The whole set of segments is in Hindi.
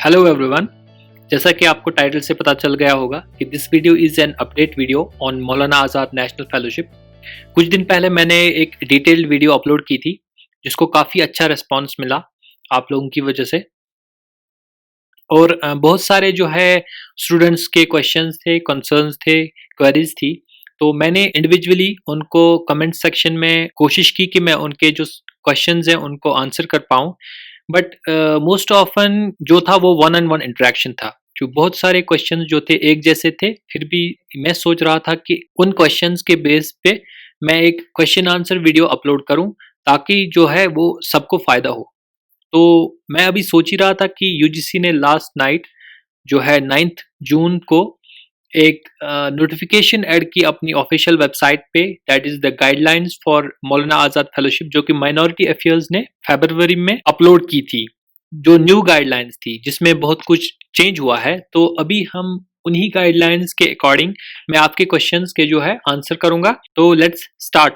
Hello everyone. जैसा कि आपको टाइटल से पता चल गया होगा कि this video is an update video on Maulana Azad national fellowship. कुछ दिन पहले मैंने एक डिटेल्ड वीडियो अपलोड की थी जिसको काफ़ी अच्छा रिस्पांस मिला आप लोगों की वजह से। और बहुत सारे जो है स्टूडेंट्स के क्वेश्चंस थे, कंसर्न्स थे, क्वेरीज थी। तो मैंने इंडिविजुअली उनको कमेंट सेक्शन में कोशिश की कि मैं उनके जो क्वेश्चंस हैं उनको आंसर कर पाऊँ। बट मोस्ट ऑफन जो था वो वन ऑन वन इंटरेक्शन था। जो बहुत सारे क्वेश्चंस जो थे एक जैसे थे, फिर भी मैं सोच रहा था कि उन क्वेश्चंस के बेस पे मैं एक क्वेश्चन आंसर वीडियो अपलोड करूं ताकि जो है वो सबको फ़ायदा हो। तो मैं अभी सोच ही रहा था कि यूजीसी ने लास्ट नाइट जो है 9th जून को एक नोटिफिकेशन ऐड की अपनी ऑफिशियल वेबसाइट पे, that is the guidelines for Maulana Azad fellowship, जो कि माइनॉरिटी अफेयर्स ने फरवरी में अपलोड की थी। जो न्यू गाइडलाइंस थी जिसमें बहुत कुछ चेंज हुआ है। तो अभी हम उन्हीं गाइडलाइंस के अकॉर्डिंग मैं आपके क्वेश्चंस के जो है आंसर करूंगा। तो लेट्स स्टार्ट।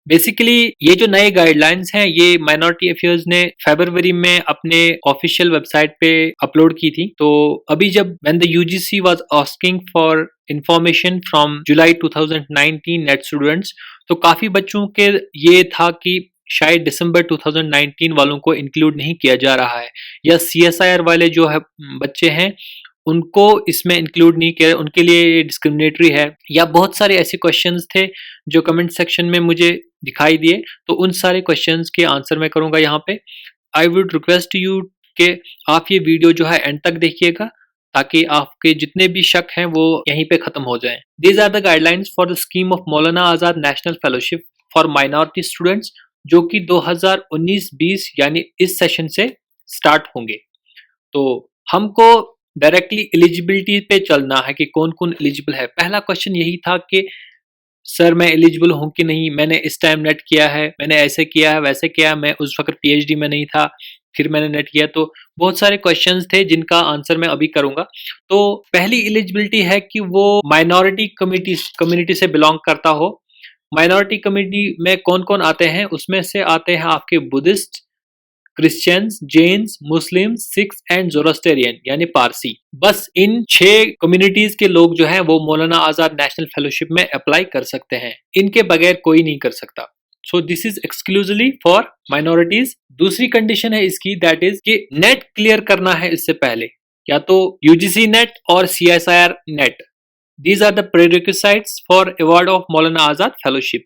बेसिकली ये जो नए गाइडलाइंस हैं ये माइनॉरिटी अफेयर्स ने फरवरी में अपने ऑफिशियल वेबसाइट पे अपलोड की थी। तो अभी जब when the UGC was asking for information from July 2019 net students, तो काफी बच्चों के ये था कि शायद दिसंबर 2019 वालों को इंक्लूड नहीं किया जा रहा है, या सीएसआईआर वाले जो है बच्चे हैं उनको इसमें इंक्लूड नहीं किया, उनके लिए डिस्क्रिमिनेटरी है, या बहुत सारे ऐसे क्वेश्चंस थे जो कमेंट सेक्शन में मुझे दिखाई दिए। तो उन सारे क्वेश्चंस के आंसर मैं करूंगा यहाँ पे। आई वुड रिक्वेस्ट यू कि आप ये वीडियो जो है एंड तक देखिएगा ताकि आपके जितने भी शक हैं वो यहीं पे खत्म हो जाएं। These are the guidelines for the scheme of Maulana Azad national fellowship for minority students, जो कि 2019-20 यानी इस सेशन से स्टार्ट होंगे। तो हमको डायरेक्टली एलिजिबिलिटी पे चलना है कि कौन कौन एलिजिबल है। पहला क्वेश्चन यही था कि सर मैं एलिजिबल हूँ कि नहीं, मैंने इस टाइम नेट किया है, मैंने ऐसे किया है वैसे किया है, मैं उस वक्त पीएचडी में नहीं था फिर मैंने नेट किया। तो बहुत सारे क्वेश्चंस थे जिनका आंसर मैं अभी करूंगा। तो पहली एलिजिबिलिटी है कि वो माइनॉरिटी कम्युनिटी से बिलोंग करता हो। माइनॉरिटी कम्युनिटी में कौन कौन आते हैं, उसमें से आते हैं आपके Buddhist, Christians, Jains, Muslim, Sikhs and Zoroastrian यानी पारसी। बस इन 6 कम्युनिटीज के लोग जो हैं वो मौलाना आज़ाद नेशनल फेलोशिप में अप्लाई कर सकते हैं। इनके बगैर कोई नहीं कर सकता। So this is exclusively for minorities. दूसरी कंडीशन है इसकी, दैट इज कि नेट क्लियर करना है इससे पहले, या तो यूजीसी नेट और CSIR NET. These are the prerequisites for award of Maulana Azad fellowship.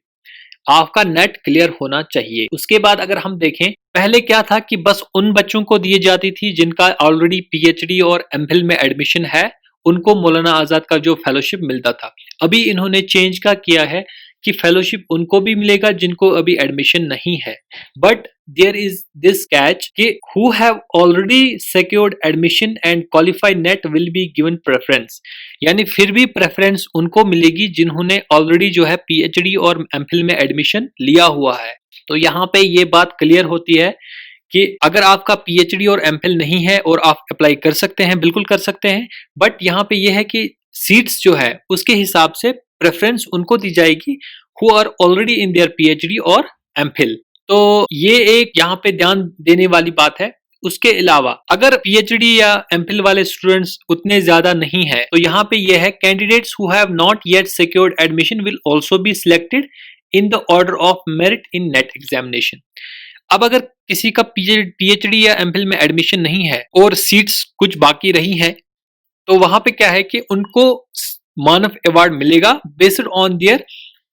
आपका नेट क्लियर होना चाहिए। उसके बाद अगर हम देखें, पहले क्या था कि बस उन बच्चों को दी जाती थी जिनका ऑलरेडी पीएचडी और एमफिल में एडमिशन है, उनको मौलाना आज़ाद का जो फेलोशिप मिलता था। अभी इन्होंने चेंज का किया है कि फेलोशिप उनको भी मिलेगा जिनको अभी एडमिशन नहीं है। But there is this catch कि who have already secured admission and qualified NET will be given preference. यानी फिर भी प्रेफरेंस उनको मिलेगी जिन्होंने ऑलरेडी जो है पीएचडी और एमफिल में एडमिशन लिया हुआ है। तो यहाँ पे ये बात क्लियर होती है कि अगर आपका पीएचडी और एमफिल नहीं है और आप अप्लाई कर सकते हैं, बिल्कुल कर सकते हैं। बट यहाँ पे ये है कि सीट्स जो है उसके हिसाब से प्रेफरेंस उनको दी जाएगी who are already in their PhD और एमफिल। तो ये एक यहाँ पे ध्यान देने वाली बात है। उसके अलावा अगर पीएचडी या एमफिल वाले स्टूडेंट्स उतने ज्यादा नहीं है, तो यहाँ पे ये है, candidates who have not yet secured admission will also be selected in the order of merit in net examination. अब अगर किसी का पीएचडी या एमफिल में एडमिशन नहीं है और सीट्स कुछ बाकी रही हैं, तो वहां पे क्या है कि उनको मानव अवार्ड मिलेगा based on their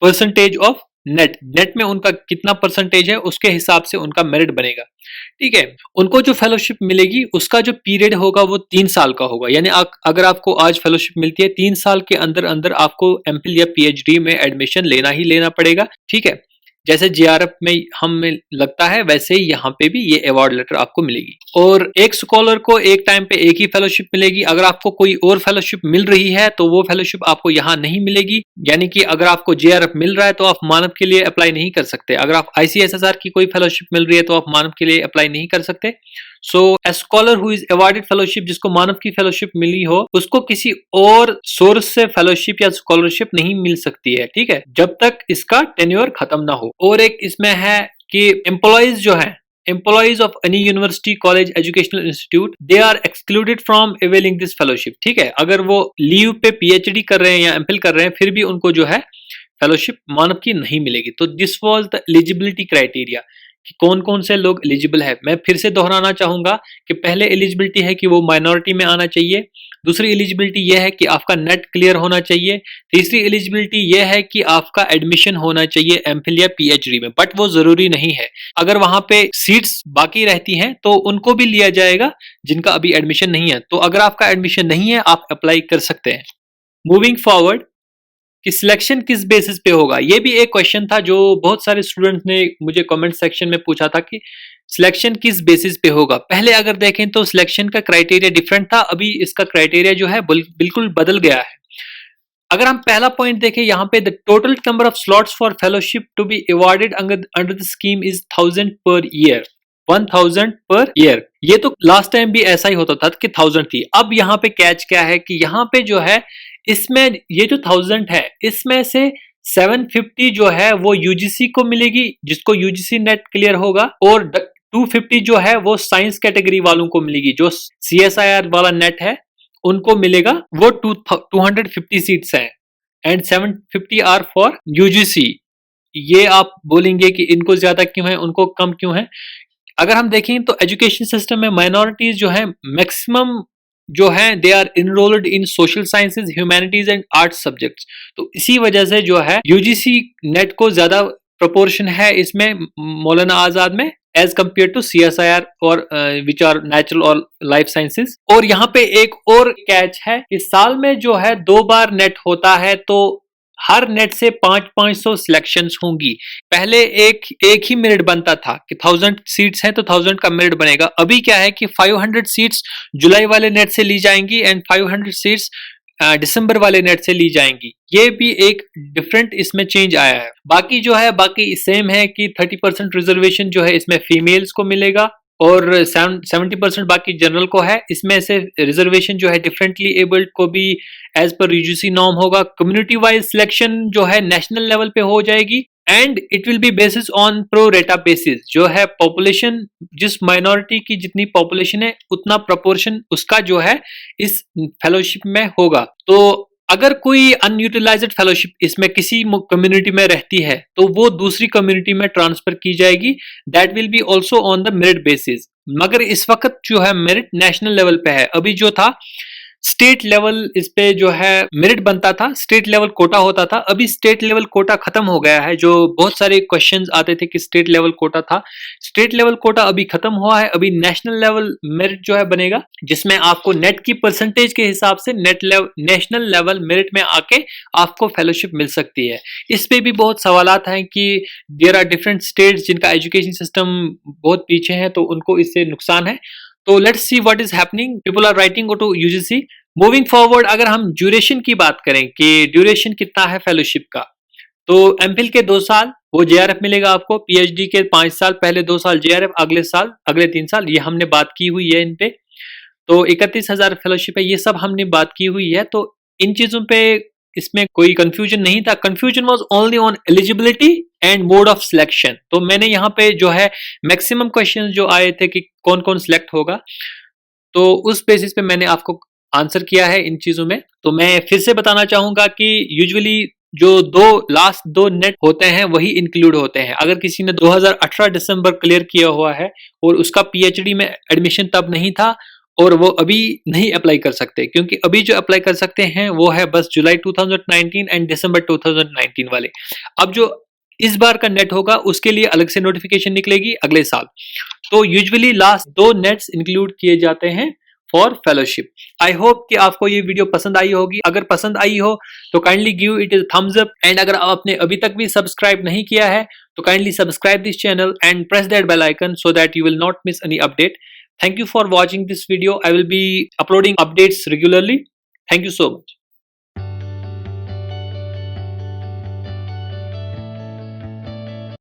percentage of net. Net में उनका कितना परसेंटेज है उसके हिसाब से उनका मेरिट बनेगा। ठीक है, उनको जो फेलोशिप मिलेगी उसका जो पीरियड होगा वो 3 साल का होगा। यानी अगर आपको आज फेलोशिप मिलती है, 3 साल के अंदर अंदर आपको एमफिल या पीएचडी में एडमिशन लेना ही लेना पड़ेगा। ठीक है, जैसे जेआरएफ में हमें लगता है वैसे ही यहाँ पे भी ये अवार्ड लेटर आपको मिलेगी। और एक स्कॉलर को एक टाइम पे एक ही फेलोशिप मिलेगी। अगर आपको कोई और फेलोशिप मिल रही है तो वो फेलोशिप आपको यहाँ नहीं मिलेगी। यानी कि अगर आपको जेआरएफ मिल रहा है तो आप मानव के लिए अप्लाई नहीं कर सकते। अगर आप आईसीएसएसआर की कोई फेलोशिप मिल रही है तो आप मानव के लिए अप्लाई नहीं कर सकते। So a scholar who is awarded fellowship, जिसको मानव की फेलोशिप मिली हो, उसको किसी और सोर्स से फेलोशिप या स्कॉलरशिप नहीं मिल सकती है। ठीक है, जब तक इसका टेन्योर खत्म ना हो। और एक इसमें है कि एम्प्लॉइज जो है employees of any university, college, educational institute, they are excluded from availing this fellowship. ठीक है, अगर वो लीव पे PhD कर रहे हैं या MPhil कर रहे हैं फिर भी उनको जो है फेलोशिप मानव की नहीं मिलेगी। तो this was the eligibility criteria कि कौन कौन से लोग एलिजिबल है। मैं फिर से दोहराना चाहूंगा कि पहले एलिजिबिलिटी है कि वो माइनॉरिटी में आना चाहिए, दूसरी एलिजिबिलिटी यह है कि आपका नेट क्लियर होना चाहिए, तीसरी एलिजिबिलिटी यह है कि आपका एडमिशन होना चाहिए एमफिल या पीएचडी में, बट वो जरूरी नहीं है। अगर वहां पे सीट्स बाकी रहती हैं तो उनको भी लिया जाएगा जिनका अभी एडमिशन नहीं है। तो अगर आपका एडमिशन नहीं है आप अप्लाई कर सकते हैं। मूविंग फॉरवर्ड कि सिलेक्शन किस बेसिस पे होगा, ये भी एक क्वेश्चन था जो बहुत सारे स्टूडेंट्स ने मुझे कमेंट सेक्शन में पूछा था कि सिलेक्शन किस बेसिस पे होगा। पहले अगर देखें तो सिलेक्शन का क्राइटेरिया डिफरेंट था, अभी इसका क्राइटेरिया जो है बिल्कुल बदल गया है। अगर हम पहला पॉइंट देखें यहाँ पे, the total number of slots for fellowship to be awarded under the scheme is 1000 per year, 1000 per year. ये तो लास्ट टाइम भी ऐसा ही होता था कि 1000 थी। अब यहाँ पे कैच क्या है कि यहाँ पे जो है इसमें ये जो 1000 है इसमें से 750 जो है वो यूजीसी को मिलेगी जिसको यूजीसी नेट क्लियर होगा, और 250 जो है वो साइंस कैटेगरी वालों को मिलेगी, जो सीएसआईआर वाला नेट है उनको मिलेगा। वो 250 सीट्स हैं एंड 750 आर फॉर यूजीसी। ये आप बोलेंगे कि इनको ज्यादा क्यों है उनको कम क्यों है। अगर हम देखें तो एजुकेशन सिस्टम में माइनॉरिटीज जो है मैक्सिमम जो है they are enrolled in social sciences, humanities and arts subjects. तो इसी वजह से जो है यूजीसी नेट को ज्यादा प्रोपोर्शन है इसमें मौलाना आजाद में एज कंपेयर टू सीएसआईआर और विच आर नेचुरल और लाइफ साइंसेज। और यहाँ पे एक और कैच है कि साल में जो है 2 बार नेट होता है, तो हर नेट से 500 सिलेक्शंस होंगी। पहले एक ही मेरिट बनता था कि 1000 सीट्स हैं तो 1000 का मेरिट बनेगा। अभी क्या है कि 500 सीट्स जुलाई वाले नेट से ली जाएंगी एंड 500 सीट्स दिसंबर वाले नेट से ली जाएंगी। ये भी एक डिफरेंट इसमें चेंज आया है। बाकी जो है बाकी सेम है कि 30% रिजर्वेशन जो है इसमें फीमेल्स को मिलेगा और 70% बाकी जनरल को है। इसमें से रिजर्वेशन जो है डिफरेंटली एबल्ड को भी एज पर यूजीसी नॉर्म होगा। कम्युनिटी वाइज सिलेक्शन जो है नेशनल लेवल पे हो जाएगी and it will be basis on pro रेटा बेसिस। जो है पॉपुलेशन, जिस माइनॉरिटी की जितनी पॉपुलेशन है उतना प्रोपोर्शन उसका जो है इस फेलोशिप में होगा। तो अगर कोई अनयूटिलाइज्ड फेलोशिप इसमें किसी कम्युनिटी में रहती है तो वो दूसरी कम्युनिटी में ट्रांसफर की जाएगी, that will be also on the merit basis. मगर इस वक्त जो है मेरिट नेशनल लेवल पे है। अभी जो था स्टेट लेवल इस पे जो है मेरिट बनता था, स्टेट लेवल कोटा होता था। अभी स्टेट लेवल कोटा खत्म हो गया है। जो बहुत सारे क्वेश्चंस आते थे कि स्टेट लेवल कोटा था, स्टेट लेवल कोटा अभी खत्म हुआ है। अभी नेशनल लेवल मेरिट जो है बनेगा जिसमें आपको नेट की परसेंटेज के हिसाब से नेशनल लेवल मेरिट में आके आपको फेलोशिप मिल सकती है। इस पे भी बहुत सवालात हैं कि देयर आर डिफरेंट स्टेट्स जिनका एजुकेशन सिस्टम बहुत पीछे है तो उनको इससे नुकसान है। तो let's see what is happening, people are writing go to UGC. Moving forward अगर हम ड्यूरेशन की बात करें कि ड्यूरेशन कितना है फेलोशिप का, तो एमफिल के 2 साल वो जेआरएफ मिलेगा आपको, पीएचडी के 5 साल, पहले 2 साल जेआरएफ, अगले साल अगले 3 साल, ये हमने बात की हुई है इन पे। तो 31,000 फेलोशिप है, ये सब हमने बात की हुई है। तो इन चीजों पे इसमें कोई कंफ्यूजन नहीं था। Confusion was only on eligibility and mode of selection. तो मैंने यहाँ पे जो है मैक्सिमम क्वेश्चंस जो आए थे कि कौन कौन सिलेक्ट होगा, तो उस बेसिस पे मैंने आपको आंसर किया है इन चीजों में। तो मैं फिर से बताना चाहूंगा कि यूजुअली जो लास्ट दो नेट होते हैं वही इंक्लूड होते हैं। अगर किसी ने 2018 दिसंबर क्लियर किया हुआ है और उसका पीएचडी में एडमिशन तब नहीं था और वो अभी नहीं अप्लाई कर सकते, क्योंकि अभी जो अप्लाई कर सकते हैं वो है बस जुलाई 2019 एंड दिसंबर 2019 वाले। अब जो इस बार का नेट होगा उसके लिए अलग से नोटिफिकेशन निकलेगी अगले साल। तो यूजुअली लास्ट 2 नेट्स इंक्लूड किए जाते हैं फॉर फेलोशिप। आई होप कि आपको ये वीडियो पसंद आई होगी। अगर पसंद आई हो तो kindly give it a thumbs up and अगर आपने अभी तक भी सब्सक्राइब नहीं किया है तो kindly subscribe this channel and press that bell icon so that you will not miss any update. Thank you for watching this video. I will be uploading updates regularly. Thank you so much.